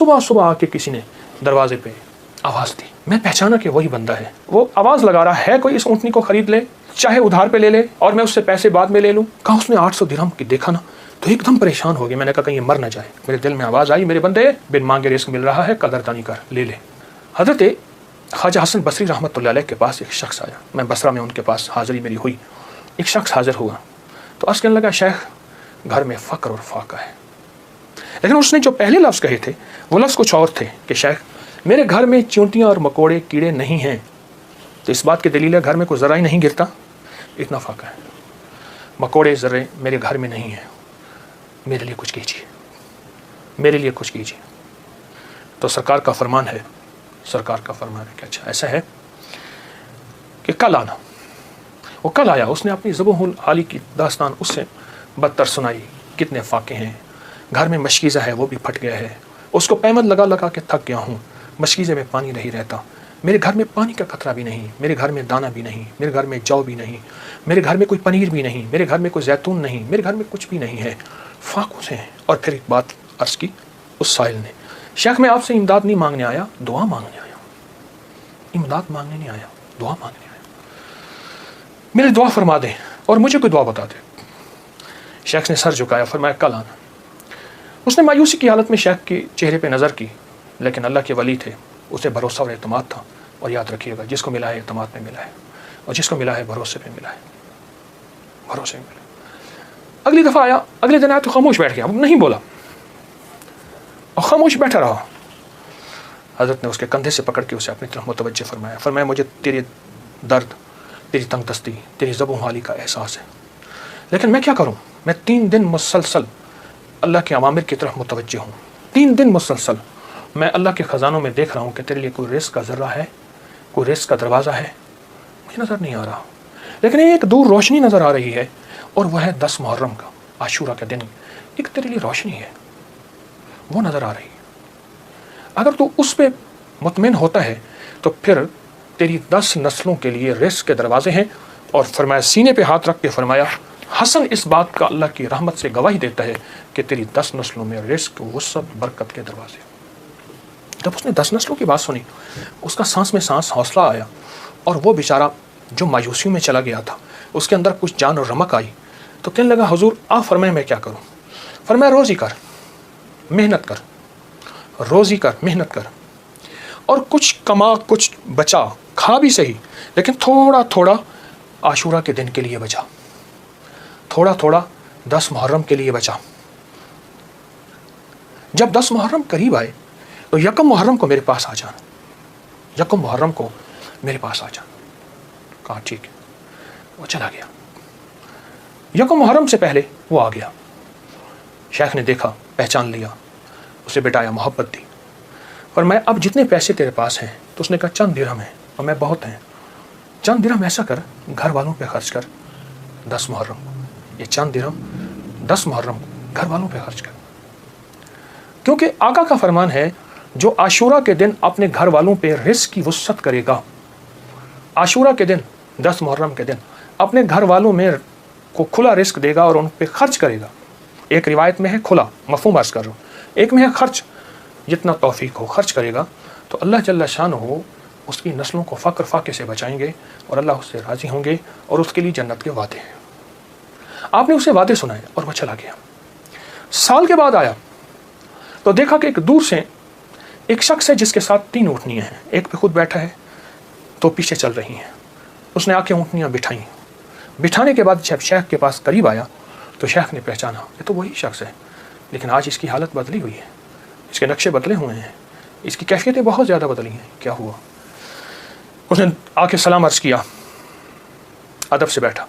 صبح صبح آ کے کسی نے دروازے پہ آواز دی، میں پہچانا کہ وہی بندہ ہے. وہ آواز لگا رہا ہے کوئی اس اونٹنی کو خرید لے، چاہے ادھار پہ لے لے اور میں اس سے پیسے بعد میں لے لوں. کہا اس نے 800 درہم کی. دیکھا نا تو ایک دم پریشان ہو گیا. میں نے کہا کہیں یہ مر نہ جائے. میرے دل میں آواز آئی، میرے بندے بن مانگے رزق مل رہا ہے، قدردانی کر، لے لے. حضرت خواجہ حسن بصری رحمۃ اللہ علیہ کے پاس ایک شخص آیا. میں بصرہ میں ان کے پاس حاضری میری ہوئی. ایک شخص حاضر ہوا تو عرض کرنے لگا شیخ گھر میں فقر اور فاقہ ہے. لیکن اس نے جو پہلے لفظ کہے تھے وہ لفظ کچھ اور تھے کہ شیخ میرے گھر میں چونٹیاں اور مکوڑے کیڑے نہیں ہیں. تو اس بات کی دلیل ہے گھر میں کوئی ذرہ ہی نہیں گرتا، اتنا فاقہ ہے. مکوڑے ذرے میرے گھر میں نہیں ہیں، میرے لیے کچھ کیجیے، میرے لیے کچھ کیجیے. تو سرکار کا فرمان ہے کہ اچھا ایسا ہے کہ کل آنا. وہ کل آیا. اس نے اپنی ذبح العالی کی داستان اس سے بدتر سنائی. کتنے فاقے ہیں، گھر میں مشکیزہ ہے وہ بھی پھٹ گیا ہے. اس کو پیمند لگا لگا کے تھک گیا ہوں. مشکیزے میں پانی نہیں رہتا. میرے گھر میں پانی کا قطرہ بھی نہیں، میرے گھر میں دانہ بھی نہیں، میرے گھر میں جو بھی نہیں، میرے گھر میں کوئی پنیر بھی نہیں، میرے گھر میں کوئی زیتون نہیں، میرے گھر میں کچھ بھی نہیں ہے. فاقوں سے ہیں. اور پھر ایک بات عرض کی اس سائل نے، شیخ میں آپ سے امداد نہیں مانگنے آیا، دعا مانگنے آیا. امداد مانگنے نہیں آیا، دعا مانگنے آیا. میرے دعا فرما دیں اور مجھے کوئی دعا بتا دے. شیخ نے سر جھکایا، فرمایا کل آنا. اس نے مایوسی کی حالت میں شیخ کے چہرے پہ نظر کی، لیکن اللہ کے ولی تھے، اسے بھروسہ اور اعتماد تھا. اور یاد رکھیے گا جس کو ملا ہے اعتماد میں ملا ہے، اور جس کو ملا ہے بھروسے پہ ملا ہے، بھروسے میں ملا. اگلی دفعہ آیا، اگلے دن آیا تو خاموش بیٹھ گیا، نہیں بولا اور خاموش بیٹھا رہا. حضرت نے اس کے کندھے سے پکڑ کے اسے اپنی طرف متوجہ فرمایا مجھے تیرے درد، تیری تنگ دستی، تیری ذبح حالی کا احساس ہے، لیکن میں کیا کروں؟ میں 3 دن مسلسل اللہ کے اوامر کی طرف متوجہ ہوں. 3 دن مسلسل میں اللہ کے خزانوں میں دیکھ رہا ہوں کہ تیرے لیے کوئی رزق کا ذرہ ہے، کوئی رزق کا دروازہ ہے. مجھے نظر نہیں آ رہا، لیکن ایک دور روشنی نظر آ رہی ہے، اور وہ ہے 10 محرم کا عاشورہ کا دن. ایک تیرے لیے روشنی ہے، وہ نظر آ رہی ہے. اگر تو اس پہ مطمئن ہوتا ہے تو پھر تیری 10 نسلوں کے لیے رزق کے دروازے ہیں. اور فرمایا سینے پہ ہاتھ رکھ کے فرمایا حسن اس بات کا اللہ کی رحمت سے گواہی دیتا ہے کہ تیری 10 نسلوں میں رزق، وسعت، برکت کے دروازے. جب اس نے 10 نسلوں کی بات سنی اس کا سانس میں سانس حوصلہ آیا، اور وہ بیچارہ جو مایوسیوں میں چلا گیا تھا اس کے اندر کچھ جان اور رمق آئی. تو کہنے لگا حضور آپ فرمائیں میں کیا کروں؟ فرمایا روزی کر، محنت کر، روزی کر، محنت کر، اور کچھ کما، کچھ بچا، کھا بھی صحیح لیکن تھوڑا تھوڑا عاشورہ کے دن کے لیے بچا، تھوڑا تھوڑا 10 محرم کے لیے بچا. جب 10 محرم قریب آئے تو 1 محرم کو میرے پاس آ جانا، 1 محرم کو میرے پاس آ جانا. کہا ٹھیک ہے. وہ چلا گیا. 1 محرم سے پہلے وہ آ گیا. شیخ نے دیکھا، پہچان لیا، اسے بٹایا، محبت دی. اور میں اب جتنے پیسے تیرے پاس ہیں، تو اس نے کہا چند درہم ہیں، اور میں بہت ہیں. چند درہم ایسا کر گھر والوں پہ خرچ کر 10 محرم کو. یہ چند درہم 10 محرم کو گھر والوں پہ خرچ کر. کیونکہ آقا کا فرمان ہے جو عاشورہ کے دن اپنے گھر والوں پہ رزق کی وسعت کرے گا، عاشورہ کے دن 10 محرم کے دن اپنے گھر والوں میں کو کھلا رزق دے گا اور ان پہ خرچ کرے گا. ایک روایت میں ہے کھلا، مفہوم عرض کر رہا ہوں. ایک میں ہے خرچ، جتنا توفیق ہو خرچ کرے گا تو اللہ جل شانہ ہو اس کی نسلوں کو فقر فاقے سے بچائیں گے، اور اللہ اس سے راضی ہوں گے، اور اس کے لیے جنت کے وعدے ہیں. آپ نے اسے وعدے سنائے اور وہ چلا گیا. سال کے بعد آیا تو دیکھا کہ ایک دور سے ایک شخص ہے جس کے ساتھ 3 اونٹنیاں ہیں، ایک پہ خود بیٹھا ہے، تو پیچھے چل رہی ہیں. اس نے آ کے اونٹنیاں بٹھائیں. بٹھانے کے بعد جب شیخ کے پاس قریب آیا تو شیخ نے پہچانا یہ تو وہی شخص ہے، لیکن آج اس کی حالت بدلی ہوئی ہے، اس کے نقشے بدلے ہوئے ہیں، اس کی کیفیتیں بہت زیادہ بدلی ہیں. کیا ہوا؟ اس نے آ کے سلام عرض کیا، ادب سے بیٹھا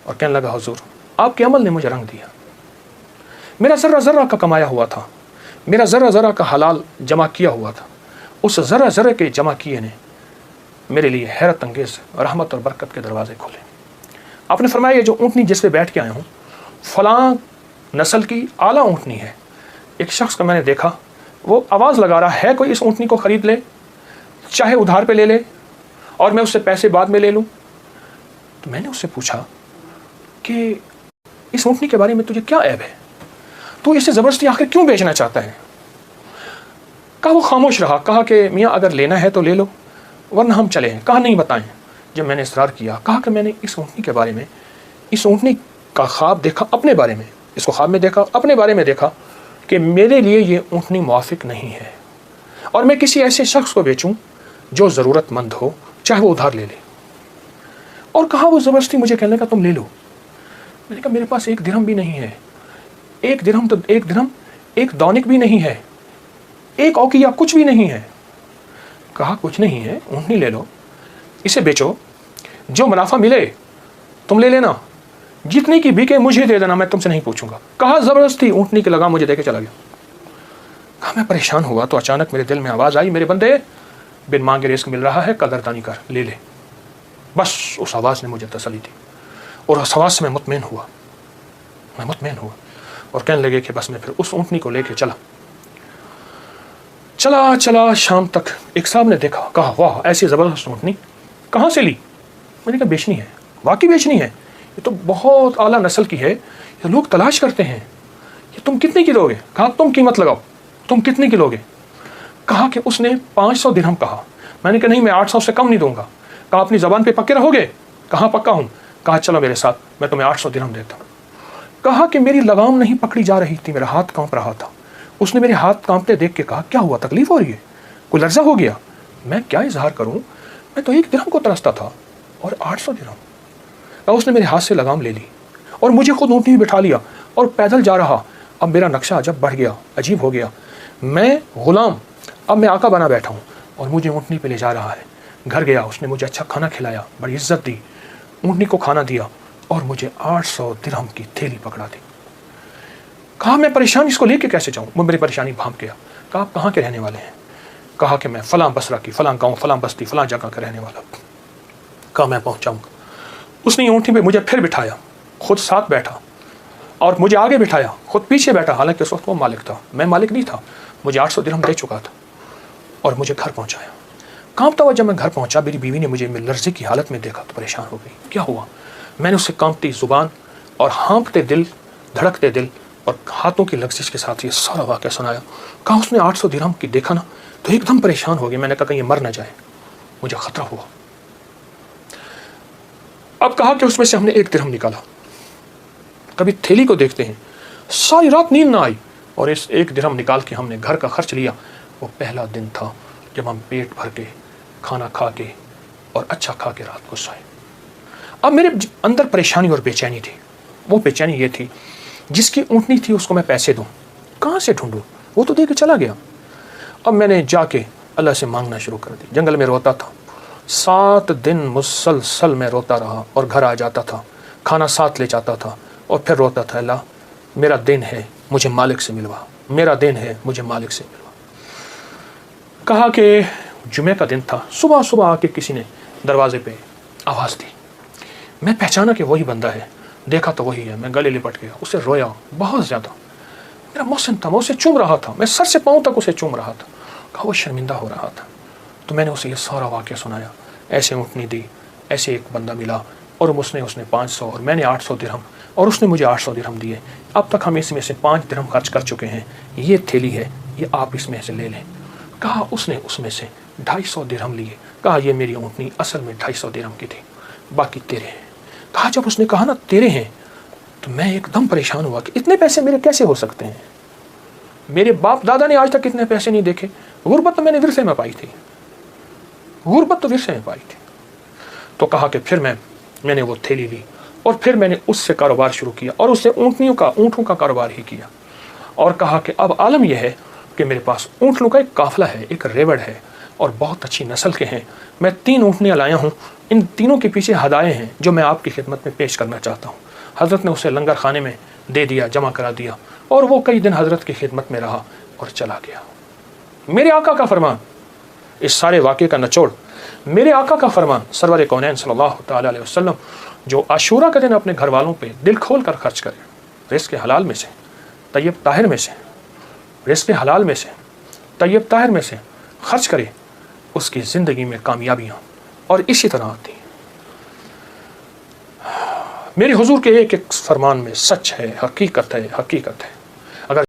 اور کہنے لگا حضور آپ کے عمل نے مجھے رنگ دیا. میرا ذرہ ذرہ کا کمایا ہوا تھا، میرا ذرہ ذرہ کا حلال جمع کیا ہوا تھا، اس ذرہ ذرہ کے جمع کیے نے میرے لیے حیرت انگیز رحمت اور برکت کے دروازے کھولے. آپ نے فرمایا یہ جو اونٹنی جس پہ بیٹھ کے آیا ہوں فلاں نسل کی اعلیٰ اونٹنی ہے. ایک شخص کو میں نے دیکھا، وہ آواز لگا رہا ہے کوئی اس اونٹنی کو خرید لے، چاہے ادھار پہ لے لے اور میں اس سے پیسے بعد میں لے لوں. تو میں نے اس سے پوچھا کہ اس اونٹنی کے بارے میں تجھے کیا عیب ہے؟ تو اسے زبردستی آخر کیوں بیچنا چاہتا ہے؟ کہا وہ خاموش رہا. کہا کہ میاں اگر لینا ہے تو لے لو ورنہ ہم چلے ہیں. کہا نہیں بتائیں. جب میں نے اصرار کیا کہا کہ میں نے اس اونٹنی کے بارے میں، اس اونٹنی کا خواب دیکھا اپنے بارے میں، اس کو خواب میں دیکھا اپنے بارے میں دیکھا کہ میرے لیے یہ اونٹنی موافق نہیں ہے اور میں کسی ایسے شخص کو بیچوں جو ضرورت مند ہو، چاہے وہ ادھار لے لے. اور کہا وہ زبردستی مجھے کہنے کا تم لے لو. میں نے کہا میرے پاس ایک درہم بھی نہیں ہے، ایک درہم ایک دونک بھی نہیں ہے، ایک اوقیہ کچھ بھی نہیں ہے. کہا کچھ نہیں ہے، اونٹنی لے لو، اسے بیچو، جو منافع ملے تم لے لینا، جتنی کی بکے مجھے دے دینا، میں تم سے نہیں پوچھوں گا. کہا زبردستی اونٹنی کے لگام مجھے دے کے چلا گیا. کہا میں پریشان ہوا تو اچانک میرے دل میں آواز آئی، میرے بندے بن مانگے رزق مل رہا ہے، قدردانی کر، لے لے. بس اس آواز نے مجھے تسلی دی اور اس آواز سے میں مطمئن ہوا اور کہنے لگے کہ بس میں پھر اس اونٹنی کو لے کے چلا شام تک. ایک صاحب نے دیکھا، کہا واہ ایسی زبردست اونٹنی کہاں سے لی؟ میں نے کہا بیچنی ہے، واقعی بیچنی ہے، یہ تو بہت اعلیٰ نسل کی ہے، یہ لوگ تلاش کرتے ہیں، یہ تم کتنے کی لوگے؟ کہا تم قیمت لگاؤ، تم کتنے کی لوگے؟ کہا کہ اس نے 500 درہم کہا. میں نے کہا نہیں، میں 800 سے کم نہیں دوں گا. کہا اپنی زبان پہ پکے رہو گے؟ کہا پکا ہوں. کہا چلو میرے ساتھ، میں تمہیں 800 درہم دیتا ہوں. کہا کہ میری لگام نہیں پکڑی جا رہی تھی، میرا ہاتھ کانپ رہا تھا. اس نے میرے ہاتھ کانپتے دیکھ کے کہا کیا ہوا، تکلیف ہو رہی ہے، کوئی لرزہ ہو گیا؟ میں کیا اظہار کروں، میں تو 1 درہم کو ترستا تھا اور 800 درہم. اس نے میرے ہاتھ سے لگام لے لی اور مجھے خود اونٹنی میں بٹھا لیا اور پیدل جا رہا. اب میرا نقشہ عجب بڑھ گیا، عجیب ہو گیا. میں غلام، اب میں آقا بنا بیٹھا ہوں اور مجھے اونٹنی پہ لے جا رہا ہے. گھر گیا، اس نے مجھے اچھا کھانا کھلایا، بڑی عزت دی، اونٹنی کو کھانا دیا اور مجھے 800 درہم کی تھیلی پکڑا دی. کہا میں پریشان اس کو لے کے کیسے جاؤں؟ وہ میری پریشانی بھانپ گیا. کہا آپ کہاں کے رہنے والے ہیں؟ کہا کہ میں فلاں بصرہ کی، فلاں گاؤں، فلاں بستی، فلاں جگہ کا رہنے والا. کہا میں پہنچاؤں گا. اس نے اونٹنی پہ مجھے پھر بٹھایا، خود ساتھ بیٹھا اور مجھے آگے بٹھایا، خود پیچھے بیٹھا. حالانکہ اس وقت وہ مالک تھا، میں مالک نہیں تھا. مجھے 800 درہم دے چکا تھا اور مجھے گھر پہنچایا. کانپتا ہوا جب میں گھر پہنچا، میری بیوی نے مجھے لرزے کی حالت میں دیکھا تو پریشان ہو گئی. کیا ہوا؟ میں نے اس سے کانپتی زبان اور ہانپتے دل، دھڑکتے دل اور ہاتھوں کی لغزش کے ساتھ یہ سارا واقعہ سنایا. کہا اس نے 800 درہم کی دیکھا نا تو ایک دم پریشان ہو گیا. میں نے کہا کہیں یہ مر نہ جائے، مجھے خطرہ ہوا. اب کہا کہ اس میں سے ہم نے 1 درہم نکالا. کبھی تھیلی کو دیکھتے ہیں، ساری رات نیند نہ آئی اور اس 1 درہم نکال کے ہم نے گھر کا خرچ لیا. وہ پہلا دن تھا جب ہم پیٹ بھر کے کھانا کھا کے اور اچھا کھا کے رات کو سوئے. اب میرے اندر پریشانی اور بے چینی تھی. وہ بے چینی یہ تھی، جس کی اونٹنی تھی اس کو میں پیسے دوں، کہاں سے ڈھونڈوں؟ وہ تو دے کے چلا گیا. اب میں نے جا کے اللہ سے مانگنا شروع کر دی. جنگل میں روتا تھا، 7 دن مسلسل میں روتا رہا اور گھر آ جاتا تھا، کھانا ساتھ لے جاتا تھا اور پھر روتا تھا، اللہ میرا دین ہے، مجھے مالک سے ملوا، میرا دین ہے، مجھے مالک سے ملوا. کہا کہ جمعہ کا دن تھا. صبح آ کے کسی نے دروازے پہ آواز دی. میں پہچانا کہ وہی بندہ ہے، دیکھا تو وہی ہے. میں گلے لپٹ گیا، اسے رویا بہت زیادہ. میرا محسن تھا، میں اسے چوم رہا تھا، میں سر سے پاؤں تک اسے چوم رہا تھا. کہا وہ شرمندہ ہو رہا تھا. تو میں نے اسے یہ سارا واقعہ سنایا. ایسے اونٹنی دی، ایسے ایک بندہ ملا اور اس نے 500 اور میں نے 800 درہم اور اس نے مجھے 800 درہم دیے. اب تک ہم اس میں سے 5 درہم خرچ کر چکے ہیں. یہ تھیلی ہے، یہ آپ اس میں سے لے لیں. کہا اس نے اس میں سے 250 درہم لیے. کہا یہ میری اونٹنی اصل میں 250 درہم کی تھی، باقی تیرے ہیں. کہا جب اس نے کہا نا تیرے ہیں تو میں ایک دم پریشان ہوا کہ اتنے پیسے میرے کیسے ہو سکتے ہیں؟ میرے باپ دادا نے آج تک اتنے پیسے نہیں دیکھے. غربت تو میں نے ورثے میں پائی تھی، تو کہا کہ پھر میں نے وہ تھیلی لی اور پھر میں نے اس سے کاروبار شروع کیا اور اس سے اونٹوں کا کاروبار ہی کیا. اور کہا کہ اب عالم یہ ہے کہ میرے پاس اونٹوں کا ایک قافلہ ہے، ایک ریوڑ ہے اور بہت اچھی نسل کے ہیں. میں 3 اونٹنیاں لایا ہوں. ان تینوں کے پیچھے ہدایے ہیں جو میں آپ کی خدمت میں پیش کرنا چاہتا ہوں. حضرت نے اسے لنگر خانے میں دے دیا، جمع کرا دیا اور وہ کئی دن حضرت کی خدمت میں رہا اور چلا گیا. میرے آقا کا فرمان، اس سارے واقعے کا نچوڑ میرے آقا کا فرمان سرور کونین صلی اللہ تعالی علیہ وسلم، جو عاشورہ کا دن اپنے گھر والوں پہ دل کھول کر خرچ کرے، رزق حلال میں سے، طیب طاہر میں سے، رزق حلال میں سے، طیب طاہر میں سے خرچ کرے، اس کی زندگی میں کامیابیاں اور اسی طرح آتی ہیں. میرے حضور کے ایک فرمان میں سچ ہے، حقیقت ہے.